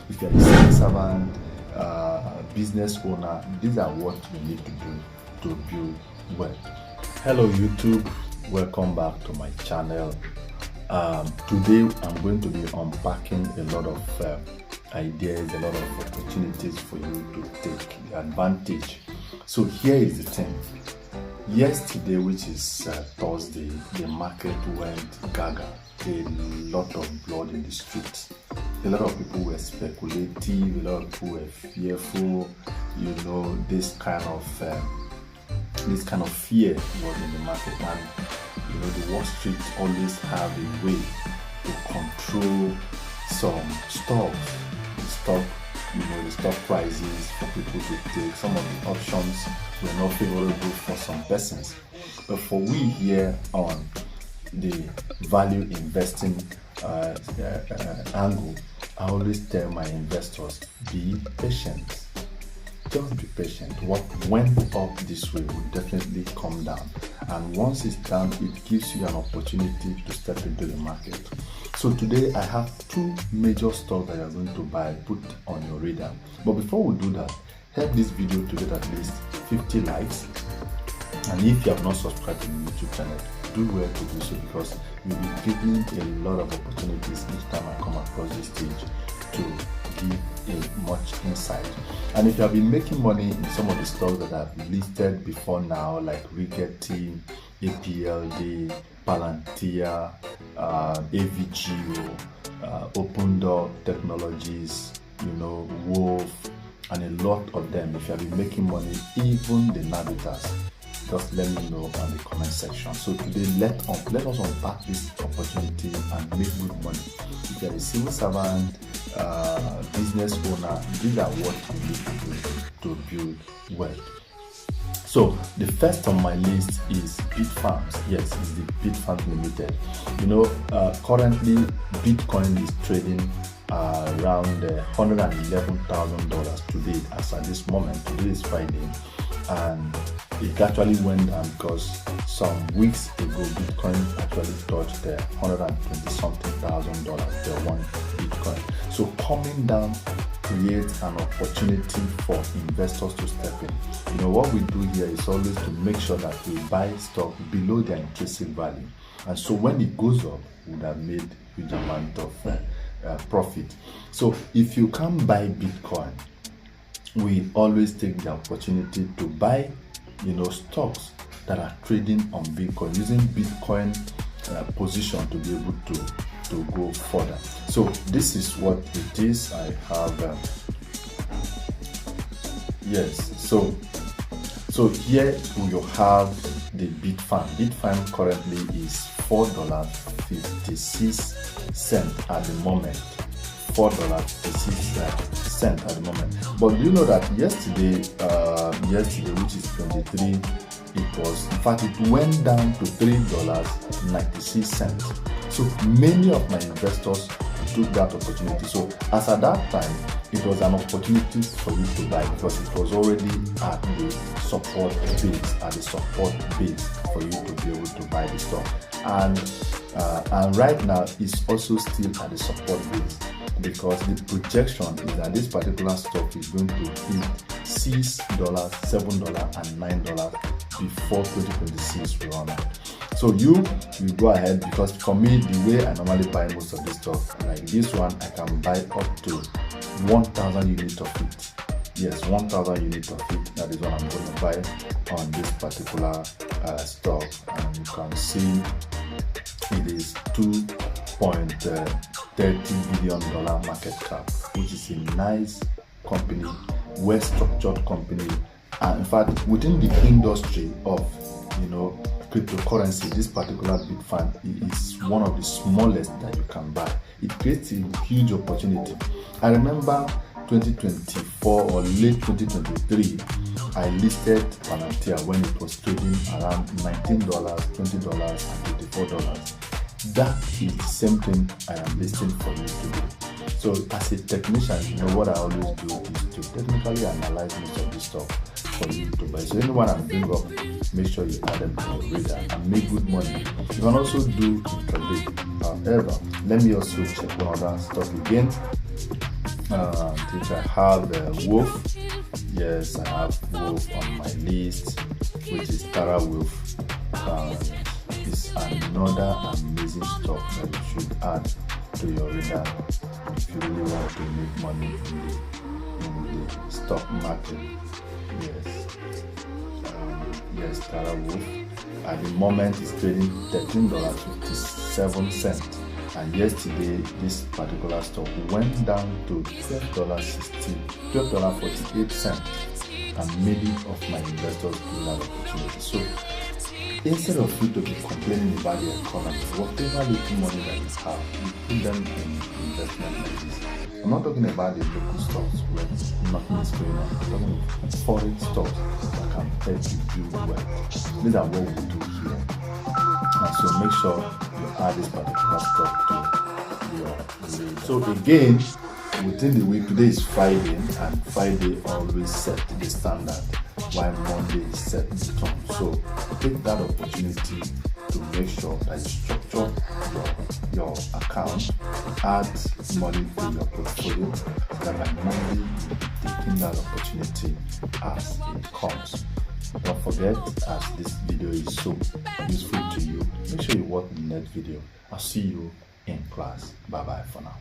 if you're a civil servant, business owner, these are what you need to do to build wealth. Hello YouTube, welcome back to my channel. Today I'm going to be unpacking a lot of ideas, a lot of opportunities for you to take advantage. So here is the thing. Yesterday, which is Thursday, the market went gaga. A lot of blood in the streets. A lot of people were speculative, a lot of people were fearful. You know, this kind of fear was in the market, and you know the Wall Street always have a way to control some stocks, the stock prices for people to take. Some of the options were not favorable for some persons, but for we here on the value investing angle, I always tell my investors, be patient. Just be patient. What went up this way will definitely come down, and once it's down, it gives you an opportunity to step into the market. So today I have two major stocks that you're going to buy, put on your radar. But before we do that, help this video to get at least 50 likes, and if you have not subscribed to the YouTube channel, do well to do so, because you'll be given a lot of opportunities each time I come across this stage to give a much insight. And if you have been making money in some of the stocks that I've listed before now, like Rigetti, APLD, Palantir, AVGO, Open Door Technologies, you know, Wolf, and a lot of them, if you have been making money, even the Navitas, just let me know on the comment section. So today, let us unpack this opportunity and make good money. If you're a civil servant, business owner, these are what you need to build wealth. So the first on my list is Bitf. Yes, it's the Bitf Limited. You know, currently Bitcoin is trading around $111,000 today. As at this moment, today is Friday, and it actually went down because some weeks ago Bitcoin actually touched the $120-something thousand per one Bitcoin. So coming down creates an opportunity for investors to step in. You know, what we do here is always to make sure that we buy stock below their intrinsic value, and so when it goes up, we would have made huge amount of profit. So if you can't buy Bitcoin, we always take the opportunity to buy, you know, stocks that are trading on Bitcoin, using Bitcoin position to be able to go further. So this is what it is. I have so here you have the Bitf. Bitf currently is $4.56 at the moment. $4.56 at the moment. But do you know that yesterday, which is 23, it went down to $3.96. So many of my investors took that opportunity. So as at that time, it was an opportunity for you to buy, because it was already at the support base for you to be able to buy the stock. And right now it's also still at the support base, because the projection is that this particular stock is going to hit $6, $7, and $9 before 2026 will run out. So you go ahead, because for me, the way I normally buy most of this stock, like this one, I can buy up to 1,000 units of it. Yes, 1,000 units of it. That is what I'm going to buy on this particular stock, and you can see it is $2.30 billion market cap, which is a nice company, well-structured company, and in fact, within the industry of, you know, cryptocurrency, this particular Bitf is one of the smallest that you can buy. It creates a huge opportunity. I remember 2024 or late 2023, I listed Palantir when it was trading around $19, $20, and $24. That is the same thing I am listing for you today. So as a technician, you know what I always do is to technically analyze most of this stuff for you to buy. So anyone I bring up, make sure you add them to your radar and make good money. You can also do intraday. However, let me also check one other stuff again. Teacher, I have Wolf. Yes, I have Wolf on my list, which is Tara Wolf. It's another amazing stuff that you should add to your radar if you really want to make money in the stock market. Yes, yes, Tara Wolf. At the moment, it's trading $13.57. And yesterday, this particular stock went down to $12.48, and many of my investors do that opportunity. So instead of you to be complaining about the economy, whatever little money that you have, you put them in investment like this. I'm not talking about the local stocks where nothing is going on. I'm talking about foreign stocks that can help you do well. These are what we do here. And so make sure you add this particular stock to your radar. So again, within the week, today is Friday, and Friday always set the standard, while Monday is set the tone. So take that opportunity to make sure that you structure your account, add money to your portfolio, so that by Monday you'll be taking that opportunity as it comes. Don't forget, as this video is so useful to you, make sure you watch the next video. I'll see you in class. Bye bye for now.